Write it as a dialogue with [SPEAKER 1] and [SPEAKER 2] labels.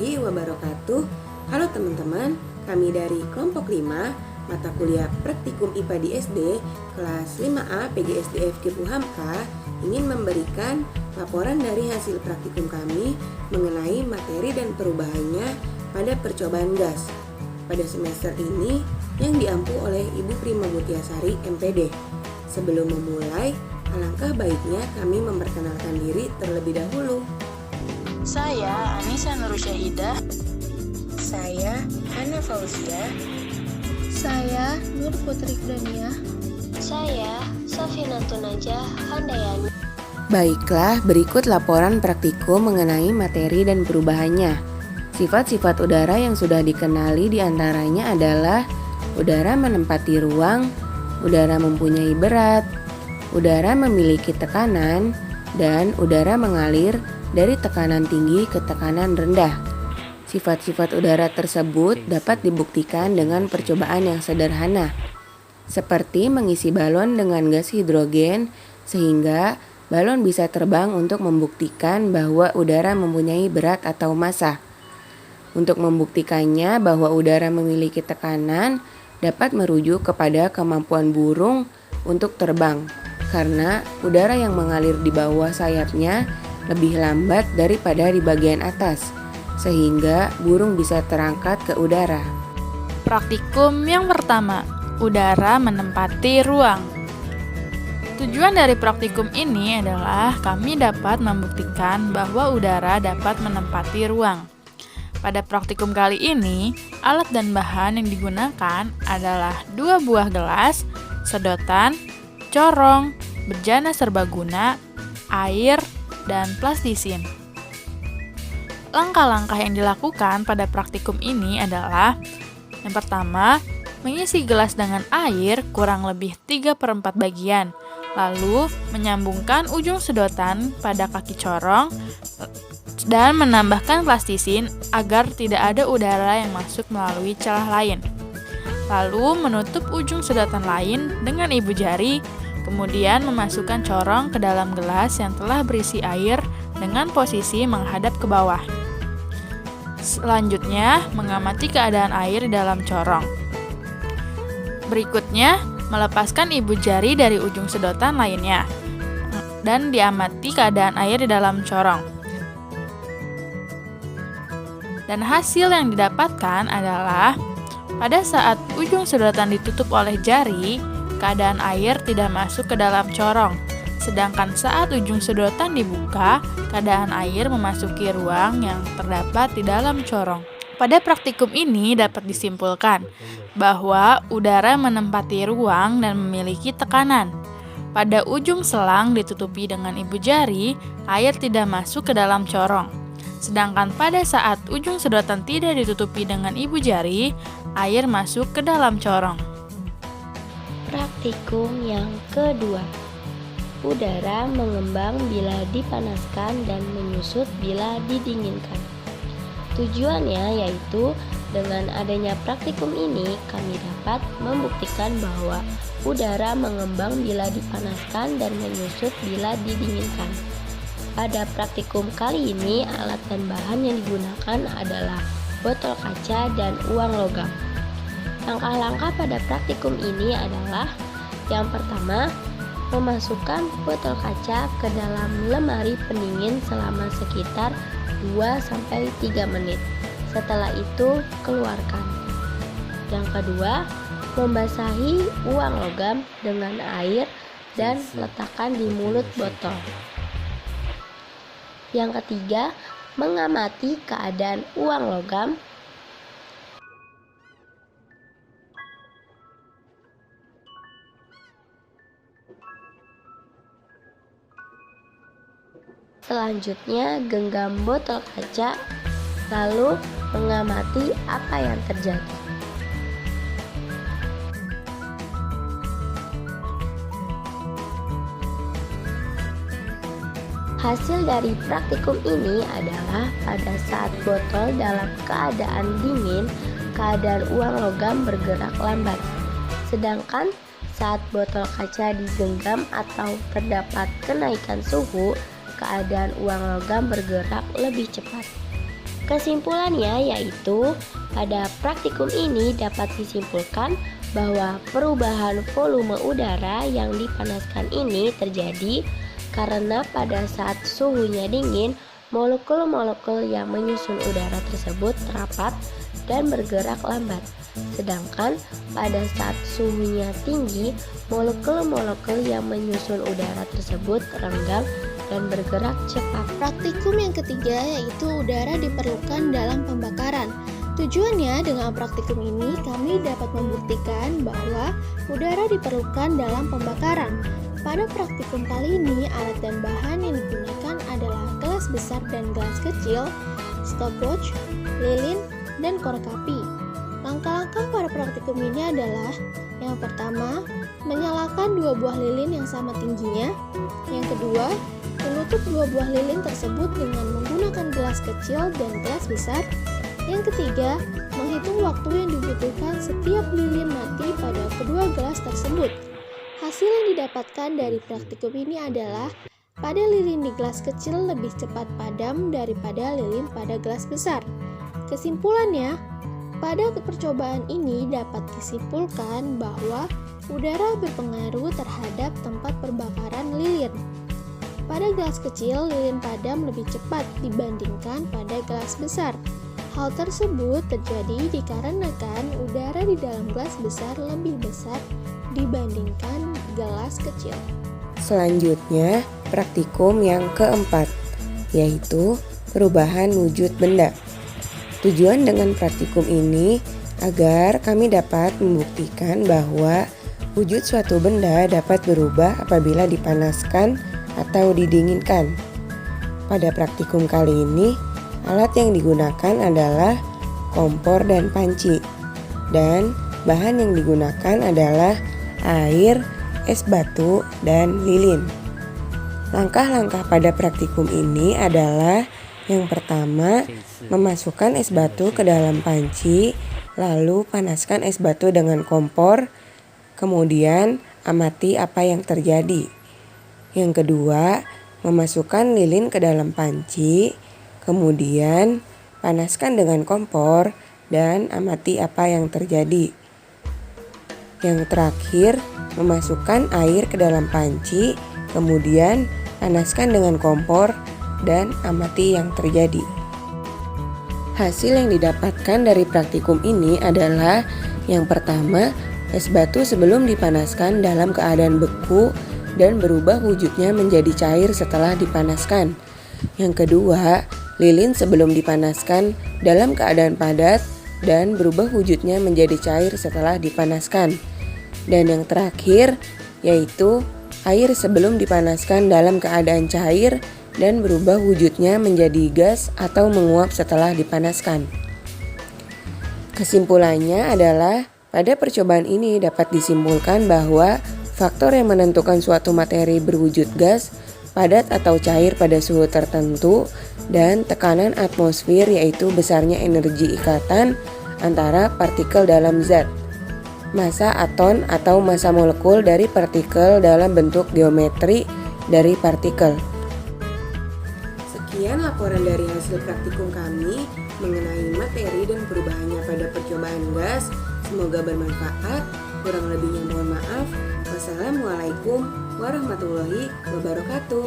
[SPEAKER 1] warahmatullahi wabarakatuh. Halo teman-teman, kami dari kelompok 5 mata kuliah Praktikum IPA di SD kelas 5A PGSD FKIP Hamka ingin memberikan laporan dari hasil praktikum kami mengenai materi dan perubahannya pada percobaan gas pada semester ini yang diampu oleh Ibu Prima Mutiasari MPD. Sebelum memulai, alangkah baiknya kami memperkenalkan diri terlebih dahulu.
[SPEAKER 2] Saya Anissa Nursyahidah.
[SPEAKER 1] Saya Hana Fauzia.
[SPEAKER 3] Saya Nur Putri Grania.
[SPEAKER 4] Saya Safinatun Najah Handayani.
[SPEAKER 1] Baiklah, berikut laporan praktikum mengenai materi dan perubahannya. Sifat-sifat udara yang sudah dikenali diantaranya adalah udara menempati ruang, udara mempunyai berat, udara memiliki tekanan, dan udara mengalir dari tekanan tinggi ke tekanan rendah. Sifat-sifat udara tersebut dapat dibuktikan dengan percobaan yang sederhana, seperti mengisi balon dengan gas hidrogen sehingga balon bisa terbang untuk membuktikan bahwa udara mempunyai berat atau massa. Untuk membuktikannya bahwa udara memiliki tekanan dapat merujuk kepada kemampuan burung untuk terbang, karena udara yang mengalir di bawah sayapnya lebih lambat daripada di bagian atas, sehingga burung bisa terangkat ke udara.
[SPEAKER 2] Praktikum yang pertama, udara menempati ruang. Tujuan dari praktikum ini adalah kami dapat membuktikan bahwa udara dapat menempati ruang. Pada praktikum kali ini, alat dan bahan yang digunakan adalah 2 buah gelas, sedotan, corong, bejana serbaguna, air, dan plastisin. Langkah-langkah yang dilakukan pada praktikum ini adalah: yang pertama, mengisi gelas dengan air kurang lebih 3/4 bagian, lalu menyambungkan ujung sedotan pada kaki corong dan menambahkan plastisin agar tidak ada udara yang masuk melalui celah lain. Lalu menutup ujung sedotan lain dengan ibu jari, kemudian memasukkan corong ke dalam gelas yang telah berisi air dengan posisi menghadap ke bawah. Selanjutnya, mengamati keadaan air di dalam corong. Berikutnya, melepaskan ibu jari dari ujung sedotan lainnya dan diamati keadaan air di dalam corong. Dan hasil yang didapatkan adalah pada saat ujung sedotan ditutup oleh jari, keadaan air tidak masuk ke dalam corong. Sedangkan saat ujung sedotan dibuka, keadaan air memasuki ruang yang terdapat di dalam corong. Pada praktikum ini dapat disimpulkan bahwa udara menempati ruang dan memiliki tekanan. Pada ujung selang ditutupi dengan ibu jari, air tidak masuk ke dalam corong. Sedangkan pada saat ujung sedotan tidak ditutupi dengan ibu jari, air masuk ke dalam corong.
[SPEAKER 4] Praktikum yang kedua, udara mengembang bila dipanaskan dan menyusut bila didinginkan. Tujuannya yaitu dengan adanya praktikum ini kami dapat membuktikan bahwa udara mengembang bila dipanaskan dan menyusut bila didinginkan. Pada praktikum kali ini alat dan bahan yang digunakan adalah botol kaca dan uang logam. Langkah-langkah pada praktikum ini adalah: yang pertama, memasukkan botol kaca ke dalam lemari pendingin selama sekitar 2-3 menit. Setelah itu, keluarkan. Yang kedua, membasahi uang logam dengan air dan letakkan di mulut botol. Yang ketiga, mengamati keadaan uang logam. Selanjutnya, genggam botol kaca, lalu mengamati apa yang terjadi. Hasil dari praktikum ini adalah pada saat botol dalam keadaan dingin, keadaan uang logam bergerak lambat. Sedangkan saat botol kaca digenggam atau terdapat kenaikan suhu, keadaan uang logam bergerak lebih cepat. Kesimpulannya yaitu pada praktikum ini dapat disimpulkan bahwa perubahan volume udara yang dipanaskan ini terjadi karena pada saat suhunya dingin, molekul-molekul yang menyusun udara tersebut rapat dan bergerak lambat. Sedangkan pada saat suhunya tinggi, molekul-molekul yang menyusun udara tersebut renggang dan bergerak cepat.
[SPEAKER 3] Praktikum yang ketiga yaitu udara diperlukan dalam pembakaran. Tujuannya dengan praktikum ini kami dapat membuktikan bahwa udara diperlukan dalam pembakaran. Pada praktikum kali ini alat dan bahan yang digunakan adalah gelas besar dan gelas kecil, stopwatch, lilin, dan korek api. Langkah-langkah pada praktikum ini adalah: yang pertama, menyalakan 2 buah lilin yang sama tingginya. Yang kedua, menutup 2 buah lilin tersebut dengan menggunakan gelas kecil dan gelas besar. Yang ketiga, menghitung waktu yang dibutuhkan setiap lilin mati pada kedua gelas tersebut. Hasil yang didapatkan dari praktikum ini adalah pada lilin di gelas kecil lebih cepat padam daripada lilin pada gelas besar. Kesimpulannya, pada percobaan ini dapat disimpulkan bahwa udara berpengaruh terhadap tempat perbakaran lilin. Pada gelas kecil, lilin padam lebih cepat dibandingkan pada gelas besar. Hal tersebut terjadi dikarenakan udara di dalam gelas besar lebih besar dibandingkan gelas kecil.
[SPEAKER 1] Selanjutnya, praktikum yang keempat, yaitu perubahan wujud benda. Tujuan dengan praktikum ini agar kami dapat membuktikan bahwa wujud suatu benda dapat berubah apabila dipanaskan atau didinginkan. Pada praktikum kali ini, alat yang digunakan adalah kompor dan panci, dan bahan yang digunakan adalah air, es batu, dan lilin. Langkah-langkah pada praktikum ini adalah: yang pertama, memasukkan es batu ke dalam panci, lalu panaskan es batu dengan kompor, kemudian amati apa yang terjadi. Yang kedua, memasukkan lilin ke dalam panci, kemudian panaskan dengan kompor dan amati apa yang terjadi. Yang terakhir, memasukkan air ke dalam panci, kemudian panaskan dengan kompor dan amati yang terjadi. Hasil yang didapatkan dari praktikum ini adalah: yang pertama, es batu sebelum dipanaskan dalam keadaan beku dan berubah wujudnya menjadi cair setelah dipanaskan. Yang kedua, lilin sebelum dipanaskan dalam keadaan padat dan berubah wujudnya menjadi cair setelah dipanaskan. Dan yang terakhir, yaitu air sebelum dipanaskan dalam keadaan cair dan berubah wujudnya menjadi gas atau menguap setelah dipanaskan. Kesimpulannya adalah, pada percobaan ini dapat disimpulkan bahwa faktor yang menentukan suatu materi berwujud gas, padat atau cair pada suhu tertentu, dan tekanan atmosfer, yaitu besarnya energi ikatan antara partikel dalam zat, massa atom atau massa molekul dari partikel dalam bentuk geometri dari partikel. Sekian laporan dari hasil praktikum kami mengenai materi dan perubahannya pada percobaan gas. Semoga bermanfaat. Kurang lebihnya mohon maaf. Wassalamualaikum warahmatullahi wabarakatuh.